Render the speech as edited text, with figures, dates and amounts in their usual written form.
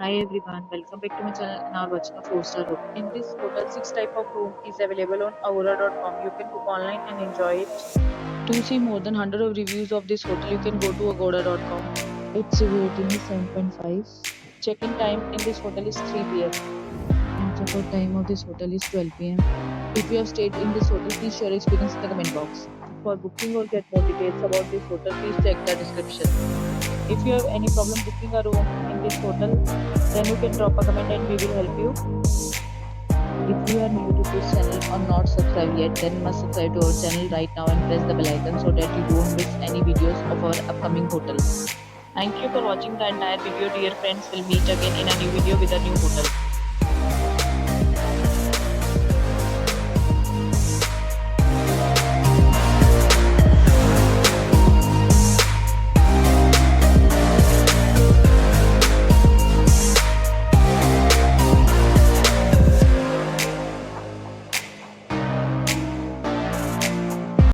Hi everyone, welcome back to my channel and are watching a 4-star room. In this hotel, 6 type of room is available on aurora.com. You can book online and enjoy it. To see more than 100 of reviews of this hotel, you can go to agoda.com. Its review rating is 7.5. Check-in time in this hotel is 3 p.m. and check-out time of this hotel is 12 p.m. If you have stayed in this hotel, please share your experience in the comment box. For booking or get more details about this hotel, please check the description. If you have any problem booking a room in this hotel, then you can drop a comment and we will help you. If you are new to this channel or not subscribed yet, then must subscribe to our channel right now and press the bell icon so that you don't miss any videos of our upcoming hotel. Thank you for watching the entire video, dear friends. We'll meet again in a new video with a new hotel.